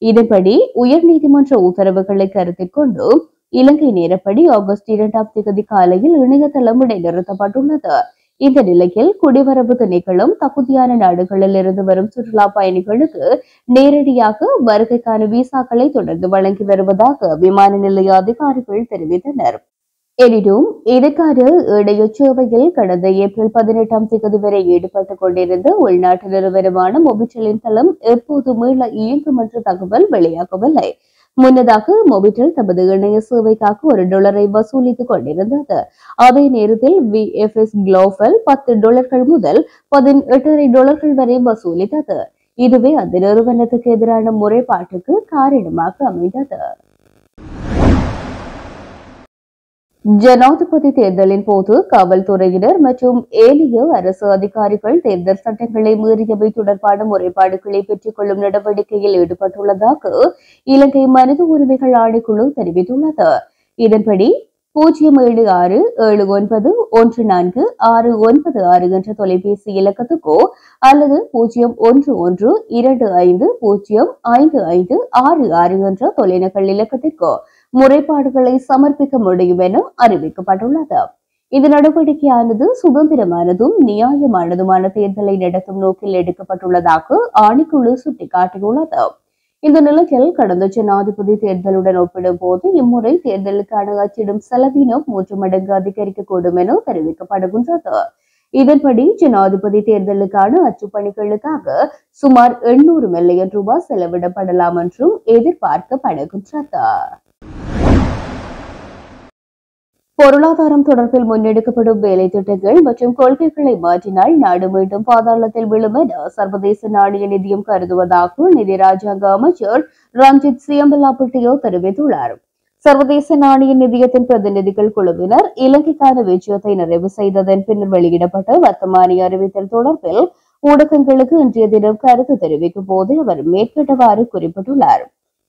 இதன்படி உயர்நீதிமன்ற உத்தரவுகளை கருத்தில் கொண்டு இலங்கை நேரப்படி ஆகஸ்ட் 2 காலையில் இணையதளம் இடைநிறுத்தப்பட்டுள்ளது. இந்த நிலையில் குடிவரவு திணைக்களம் தகுதியான நாடுகளில் இருந்து வரும் சுற்றுலா பயணிகளுக்கு நேரடியாக வருகைக்கான விசாக்களை தொடர்ந்து வழங்கி வருவதாக விமான நிலைய அதிகாரிகள் தெரிவித்தனர். எனினும் இதற்கான இணைய சேவையில் கடந்த ஏப்ரல் 18 வரை ஈடுபட்டுக் கொண்டிருந்த உள்நாட்டு நிறுவனமான மொபிட்டலின் தளம் எப்போது மீள இயங்கும் என்ற தகவல் வெளியாகவில்லை. முன்னதாக மொபிட்டல் தமது இணைய சேவைக்காக $1 வசூலித்துக் கொண்டிருந்தது. அதே நேரத்தில் VFS குளோபல் $10 முதல் $18.5 வரை வசூலித்தது. இதுவே அந்த நிறுவனத்துக்கு எதிரான முறைப்பாட்டுக்கு காரணமாக அமைந்தது. ஜனாதிபதி தேர்தலின் போது காவல்துறையினர் மற்றும் ஏனைய அரசு அதிகாரிகள் தேர்தல் சட்டங்களை மீறியவை தொடர்பான முறைப்பாடுகளை பெற்றுக் கொள்ளும் நடவடிக்கையில் ஈடுபட்டுள்ளதாக இலங்கை மனித உரிமைகள் ஆணைக்குழு தெரிவித்துள்ளது. இதன்படி 076791466 என்ற தொலைபேசி இலக்கத்துக்கோ அல்லது 0112505566 என்ற தொலைநகல் இலக்கத்திற்கோ முறைப்பாடுகளை சமர்ப்பிக்க முடியும் என அறிவிக்கப்பட்டுள்ளது. இந்த நடவடிக்கையானது சுதந்திரமானதும் நியாயமானதுமான தேர்தலை நடத்தும் நோக்கில் எடுக்கப்பட்டுள்ளதாக ஆணைக்குழு சுட்டிக்காட்டியுள்ளது. இந்த நிலையில் கடந்த ஜனாதிபதி தேர்தலுடன் ஒப்பிடும் போது இம்முறை தேர்தலுக்கான அச்சிடும் செலவினம் 3 மடங்கு அதிகரிக்கக்கூடும் என தெரிவிக்கப்படுகின்றது. இதன்படி ஜனாதிபதி தேர்தலுக்கான அச்சுப்பணிகளுக்காக சுமார் 800 மில்லியன் ரூபாய் செலவிடப்படலாம் என்றும் எதிர்பார்க்கப்படுகின்றது. பொருளாதாரம் தொடர்பில் முன்னெடுக்கப்படும் வேலை திட்டங்கள் மற்றும் கொள்கைகளை மாற்றினால் நாடு மீண்டும் பாதாளத்தில் விழும் என சர்வதேச நாணய நிதியம் கருதுவதாக நிதி ராஜாங்க அமைச்சர் ரஞ்சித் சியம்பலாபட்டியோ தெரிவித்துள்ளார். சர்வதேச நாணய நிதியத்தின் பிரதிநிதிகள் குழுவினர் இலங்கைக்கான விஜயத்தை நிறைவு செய்ததன் பின்னர் வெளியிடப்பட்ட வர்த்தமானி அறிவித்தல் தொடர்பில் ஊடகங்களுக்கு இன்றைய தினம் கருத்து தெரிவிக்கும் போது அவர் மேற்கண்டவாறு குறிப்பிட்டுள்ளார்.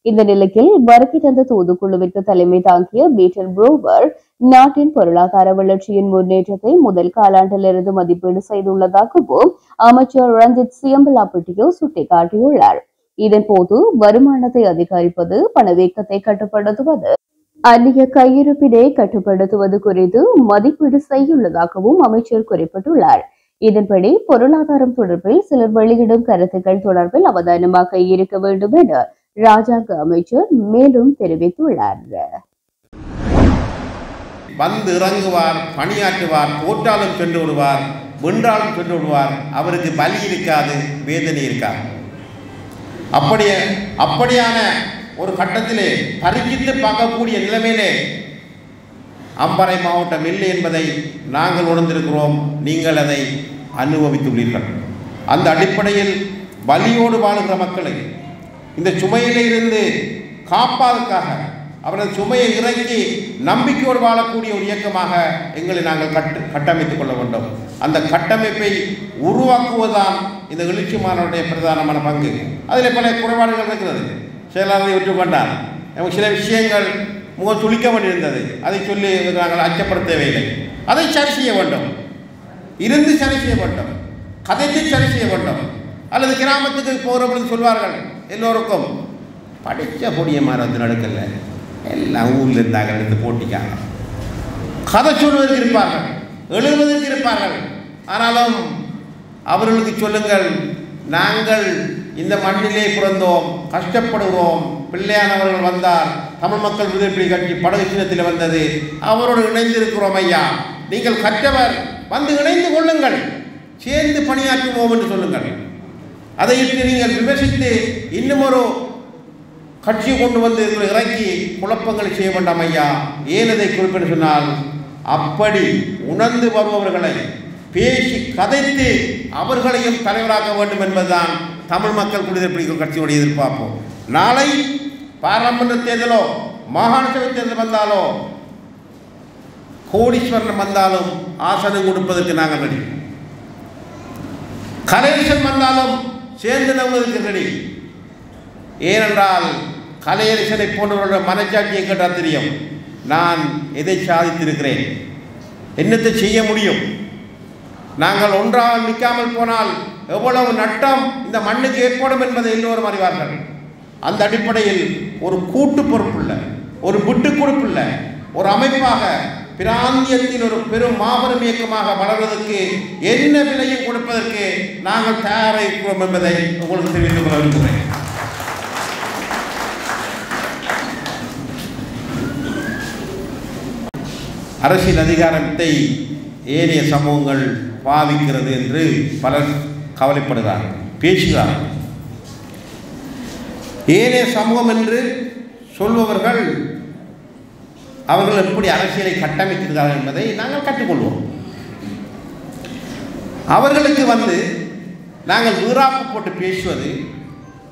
இந்த நிலையில் வருகை தந்த தூதுக்குழுவிற்கு தலைமை தாங்கிய பீட்டர் புரோவர் நாட்டின் பொருளாதார வளர்ச்சியின் முன்னேற்றத்தை முதல் காலாண்டிலிருந்து மதிப்பீடு செய்துள்ளதாகவும் அமைச்சர் ரஞ்சித் சியம்பலாபட்டியோ சுட்டிக்காட்டியுள்ளார். இதன்போது வருமானத்தை அதிகரிப்பது, பணவீக்கத்தை கட்டுப்படுத்துவது, அந்நிய கையிருப்பினை கட்டுப்படுத்துவது குறித்து மதிப்பீடு செய்துள்ளதாகவும் அமைச்சர் குறிப்பிட்டுள்ளார். இதன்படி பொருளாதாரம் தொடர்பில் சிலர் வெளியிடும் கருத்துக்கள் தொடர்பில் அவதானமாக இருக்க வேண்டும் என ராஜாங்க அமைச்சர் மேலும் தெரிவித்துள்ளார். வந்து இறங்குவார், பணியாற்றுவார், போட்டாலும் சென்று விடுவார், வென்றாலும் சென்று விடுவார். அவருக்கு பலி இருக்காது, வேதனை இருக்காது. அப்படியான ஒரு கட்டத்திலே பரிசித்து பார்க்கக்கூடிய நிலைமையிலே அம்பாறை மாவட்டம் இல்லை என்பதை நாங்கள் உணர்ந்திருக்கிறோம். நீங்கள் அதை அனுபவித்துள்ளீர்கள். அந்த அடிப்படையில் வலியோடு வாழுகிற மக்களை இந்த சுமையிலே இருந்து காப்பதற்காக அவரது சுமையை இறக்கி நம்பிக்கையோடு வாழக்கூடிய ஒரு இயக்கமாக எங்களை நாங்கள் கட்டமைத்துக் கொள்ள வேண்டும். அந்த கட்டமைப்பை உருவாக்குவதுதான் இந்த எழுச்சி மாநாடுடைய பிரதானமான பங்கு. அதில் பல குறைபாடுகள் இருக்கிறது. செயலாளரை விட்டுக்கொண்டார். நமக்கு சில விஷயங்கள் முகம் துளிக்க வேண்டியிருந்தது. அதை சொல்லி நாங்கள் அச்சப்பட தேவையில்லை. அதை சரி செய்ய வேண்டும். இருந்து சரி செய்ய வேண்டும். கதைத்து சரி செய்ய வேண்டும். அல்லது கிராமத்துக்கு போகிறவர்கள் சொல்வார்கள், எல்லோருக்கும் படித்த பொடிய மரத்து நடக்கல, எல்லாம் ஊரில் இருந்தாங்க, எடுத்து போட்டிக்காங்க. கதை சொல்வதற்கு இருப்பார்கள், எழுதுவதற்கு இருப்பார்கள். ஆனாலும் அவர்களுக்கு சொல்லுங்கள், நாங்கள் இந்த மண்ணிலே பிறந்தோம், கஷ்டப்படுகிறோம். பிள்ளையானவர்கள் வந்தார், தமிழ் மக்கள் விடுதலை கட்சி படகு சின்னத்தில் வந்தது, அவரோடு இணைந்திருக்கிறோம் ஐயா. நீங்கள் கற்றவர், வந்து இணைந்து கொள்ளுங்கள், சேர்ந்து பணியாற்றுவோம் என்று சொல்லுங்கள். அதை நீங்கள் விமர்சித்து இன்னும் ஒரு கட்சியை கொண்டு வந்து இறக்கி குழப்பங்களை செய்ய வேண்டாம் ஐயா. ஏன் அதை குறிப்பிட்டு சொன்னால், அப்படி உணர்ந்து வருபவர்களை பேசி கதைத்து அவர்களையும் தலைவராக்க வேண்டும் என்பதுதான் தமிழ் மக்கள் விடுதலை கட்சியுடைய எதிர்பார்ப்பு. நாளை பாராளுமன்ற தேர்தலோ மாகாண சபை தேர்தல் வந்தாலோ கோடீஸ்வரன் வந்தாலும் ஆசனம் கொடுப்பதற்கு நாங்கள் ரெடி. கலையரசன் வந்தாலும் சேர்ந்து நம்புவதற்கு ரெடி. ஏனென்றால் கலையரசனை போன்றவர்களோட மனச்சாட்சியை கேட்டால் தெரியும், நான் எதை சாதித்திருக்கிறேன், என்னத்தை செய்ய முடியும். நாங்கள் ஒன்றாக நிற்காமல் போனால் எவ்வளவு நட்டம் இந்த மண்ணுக்கு ஏற்படும் என்பதை எல்லோரும் அறிவார்கள். அந்த அடிப்படையில் ஒரு கூட்டு பொறுப்புள்ள, ஒரு விட்டு கொடுப்புள்ள ஒரு அமைப்பாக பிராந்தியத்தில் ஒரு பெரும் மாபெரும் இயக்கமாக வளர்வதற்கு என்ன விலையும் கொடுப்பதற்கு நாங்கள் தயாராக இருக்கிறோம் என்பதை உங்களுக்கு தெரிவித்துக் கொள்ள விரும்புகிறேன். அரசியல் அதிகாரத்தை ஏனைய சமூகங்கள் பாவிக்கிறது என்று பலர் கவலைப்படுகிறார்கள், பேசுகிறார்கள். ஏனைய சமூகம் என்று சொல்பவர்கள் அவர்கள் எப்படி அரசியலை கட்டமைக்கிறார்கள் என்பதை நாங்கள் கற்றுக்கொள்வோம். அவர்களுக்கு நாங்கள் வீராப்பு போட்டு பேசுவது,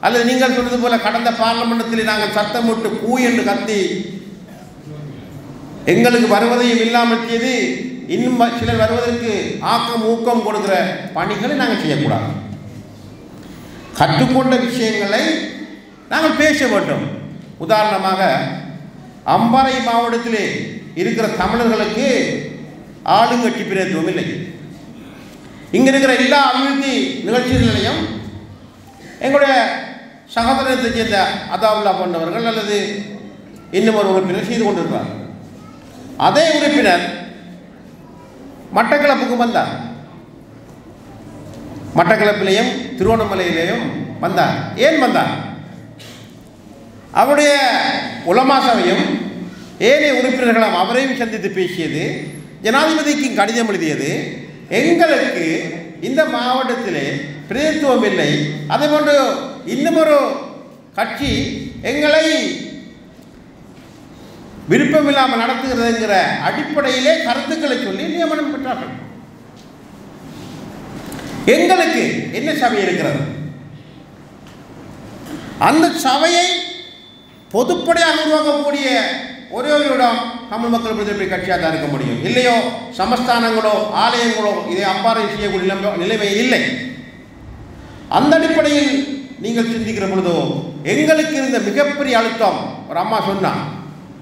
அல்லது நீங்கள் சொன்னது போல கடந்த பார்லமெண்டத்தில் நாங்கள் சத்தம் போட்டு கூ என்று கத்தி எங்களுக்கு வருவதையும் இல்லாமல் செய்து இன்னும் சிலர் வருவதற்கு ஆக்கம் ஊக்கம் கொடுக்கிற பணிகளை நாங்கள் செய்யக்கூடாது. கற்றுக்கொண்ட விஷயங்களை நாங்கள் பேச வேண்டும். உதாரணமாக, அம்பாறை மாவட்டத்திலே இருக்கிற தமிழர்களுக்கு ஆளுங்கட்சி பிரதித்துவம் இல்லை. இங்கே இருக்கிற எல்லா அபிவிருத்தி நிகழ்ச்சிகளையும் எங்களுடைய சகோதரத்தை சேர்ந்த அதாவுல்லா போன்றவர்கள் அல்லது இன்னும் ஒரு உறுப்பினர் செய்து கொண்டிருக்கிறார். அதே உறுப்பினர் மட்டக்களப்புக்கு வந்தார், மட்டக்களப்பிலேயும் திருவண்ணாமலையிலேயும் வந்தார். ஏன் வந்தார்? அவருடைய உலமா சபையும் ஏனைய உறுப்பினர்களும் அவரையும் சந்தித்து பேசியது, ஜனாதிபதிக்கு கடிதம் எழுதியது, எங்களுக்கு இந்த மாவட்டத்திலே பிரதித்துவம் இல்லை, அதேபோன்று இன்னும் ஒரு கட்சி எங்களை விருப்பம் இல்லாமல் நடத்துகிறதுங்கிற அடிப்படையிலே கருத்துக்களை சொல்லி நியமனம் பெற்றார்கள். எங்களுக்கு என்ன சபை இருக்கிறது? அந்த சபையை பொதுப்படையாக உருவாக்கக்கூடிய ஒரே ஒரு இடம் தமிழ் மக்கள் விடுதலை கட்சியாக தான் இருக்க முடியும். இல்லையோ சமஸ்தானங்களோ ஆலயங்களோ இதை அம்பாறை செய்யக்கூடிய நிலைமை இல்லை. அந்த அடிப்படையில் நீங்கள் சிந்திக்கிற பொழுதோ எங்களுக்கு இருந்த மிகப்பெரிய அழுத்தம், ஒரு அம்மா சொன்னான்,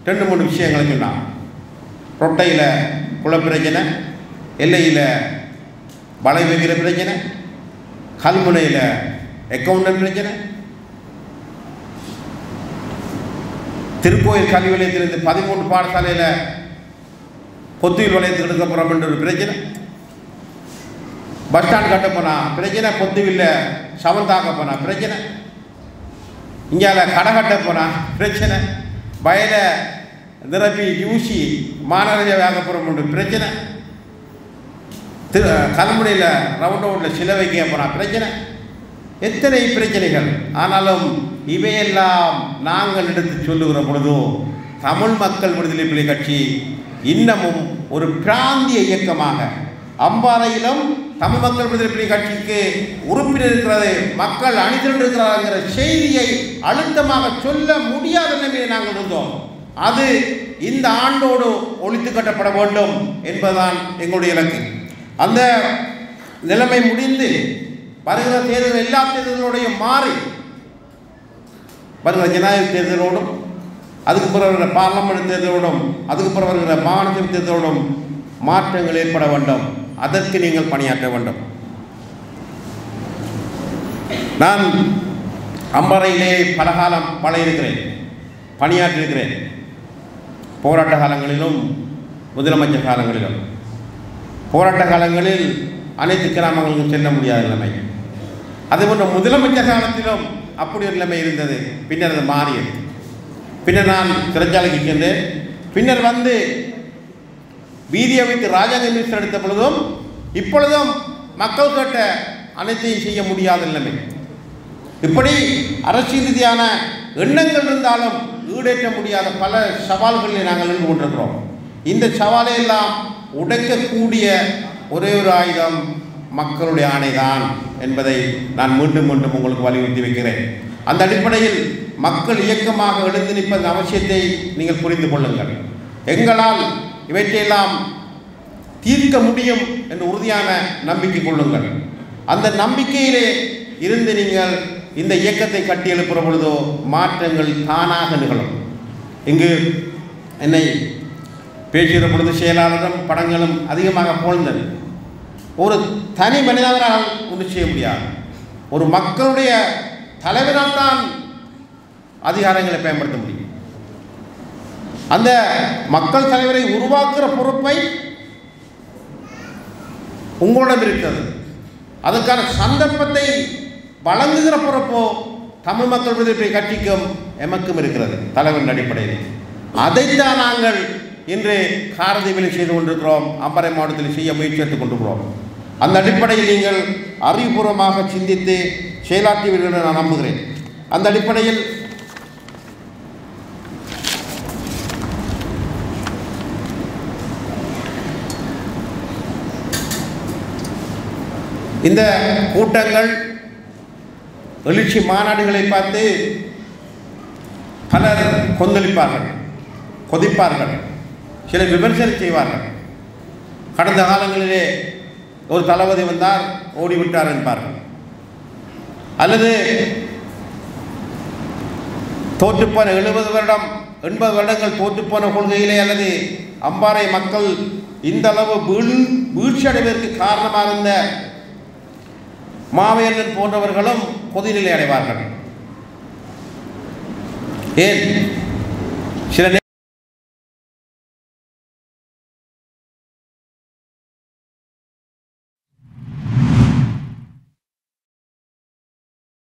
2-3 விஷயங்களை சொன்னான். ரொட்டையில் குளப்பிரச்சனை, எல்லையில் வளை வைக்கிற பிரச்சனை, கல்முனையில் அக்கௌண்டன்ட் பிரச்சனை, திருக்கோயில் கல்வி வலயத்திலிருந்து 13 பாடசாலையில் பொத்துவில் வலயத்துக்கு எடுக்க போகிறோம் என்ற ஒரு பிரச்சனை, பஸ் ஸ்டாண்ட் கட்ட போனால் பிரச்சனை, பொத்துவில் சவன் தாக்க போனால் பிரச்சனை, இங்கால கடை கட்ட போனால் பிரச்சனை, வயல நிரப்பி யூசி மாநகர வேக போகிறோம் என்ற பிரச்சனை, கல்முனையில் ரவுண்ட் ரோட்டில் சில வைக்க போனால் பிரச்சனை, எத்தனை பிரச்சனைகள். ஆனாலும் இவையெல்லாம் நாங்கள் எடுத்து சொல்லுகிற பொழுதோ தமிழ் மக்கள் விடுதலை புலி கட்சி இன்னமும் ஒரு பிராந்திய இயக்கமாக அம்பாறையிலும் தமிழ் மக்கள் விடுதலை புலி கட்சிக்கு உறுப்பினர் இருக்கிறது, மக்கள் அணிதிரண்டிருக்கிறாங்கிற செய்தியை அழுத்தமாக சொல்ல முடியாத நிலைமையை நாங்கள் இருந்தோம். அது இந்த ஆண்டோடு ஒழித்து கட்டப்பட வேண்டும் என்பதுதான் எங்களுடைய இலக்கு. அந்த நிலைமை முடிந்து வருகிற தேர்தல் எல்லா தேர்தலோடையும் மாறி வருகிற ஜனாதிபதி தேர்தலோடும், அதுக்கு பிறகு வருகிற பார்லமெண்ட் தேர்தலோடும், அதுக்கு பிறகு வருகிற மாகாண சபை தேர்தலோடும் மாற்றங்கள் ஏற்பட வேண்டும். அதற்கு நீங்கள் பணியாற்ற வேண்டும். நான் அம்பாறையிலே பல காலம் பழையிருக்கிறேன், பணியாற்றிருக்கிறேன். போராட்ட காலங்களிலும் முதலமைச்சர் காலங்களிலும். போராட்ட காலங்களில் அனைத்து கிராமங்களுக்கும் செல்ல முடியாத நிலைமை, அதேபோன்ற முதலமைச்சர் காலத்திலும் அப்படி ஒரு நிலைமை இருந்தது. பின்னர் அது மாறியது. பின்னர் நான் சிறைச்சாலைக்கு சென்றேன். பின்னர் வந்து வீதியை வைத்து ராஜாங்க மினிஸ்டர் எடுத்த பொழுதும் இப்பொழுதும் மக்கள் கேட்ட அனைத்தையும் செய்ய முடியாத நிலைமை. இப்படி அரசியல் ரீதியான எண்ணங்கள் இருந்தாலும் ஈடேற்ற முடியாத பல சவால்களை நாங்கள் நின்று கொண்டிருக்கிறோம். இந்த சவாலை எல்லாம் உடைக்கக்கூடிய ஒரே ஒரு ஆயுதம் மக்களுடைய ஆணைதான் என்பதை நான் மீண்டும் மீண்டும் உங்களுக்கு வலியுறுத்தி வைக்கிறேன். அந்த அடிப்படையில் மக்கள் இயக்கமாக எழுந்து நிற்பதன் அவசியத்தை நீங்கள் புரிந்து கொள்ளுங்கள். எங்களால் இவற்றையெல்லாம் தீர்க்க முடியும் என்று உறுதியான நம்பிக்கை கொள்ளுங்கள். அந்த நம்பிக்கையிலே இருந்து நீங்கள் இந்த இயக்கத்தை கட்டி எழுப்புகிற பொழுதோ மாற்றங்கள் தானாக நிகழும். இங்கு என்னை பேசுகிற பொழுது செயலாளரும் படங்களும் அதிகமாக போழ்ந்தது. ஒரு தனி மனிதனால் ஒன்றும் செய்ய முடியாது. ஒரு மக்களுடைய தலைவரால் தான் அதிகாரங்களை பயன்படுத்த முடியும். அந்த மக்கள் தலைவரை உருவாக்குகிற பொறுப்பை உங்களிடம் இருக்கிறது. அதற்கான சந்தர்ப்பத்தை வழங்குகிற பொறுப்போ தமிழ் மக்கள் விடுதலை கட்சிக்கும் எமக்கும் இருக்கிறது தலைவரின் அடிப்படையில். அதைத்தான் நாங்கள் இன்று காரதீவில் செய்து கொண்டிருக்கிறோம். அம்பாறை மாவட்டத்தில் செய்ய முயற்சி எடுத்துக் கொண்டிருக்கிறோம். அந்த அடிப்படையில் நீங்கள் அறிவுபூர்வமாக சிந்தித்து செயலாற்றுவீர்கள் என்று நான் நம்புகிறேன். அந்த அடிப்படையில் இந்த கூட்டங்கள் எழுச்சி மாநாடுகளை பார்த்து பலர் கொந்தளிப்பார்கள், கொதிப்பார்கள், சிலர் விமர்சனம் செய்வார்கள். கடந்த காலங்களிலே ஒரு தளபதி வந்தார் ஓடிவிட்டார் என்பார்கள். அல்லது தோற்றுப்போன 70 வருடம் 80 வருடங்கள் தோற்றுப்போன கொள்கையிலே அல்லது அம்பாறை மக்கள் இந்த அளவு வீழ்ச்சி அடைவதற்கு காரணமாக இருந்த மாவையன் போன்றவர்களும் பொதுநிலை அடைவார்கள். ஏன் சில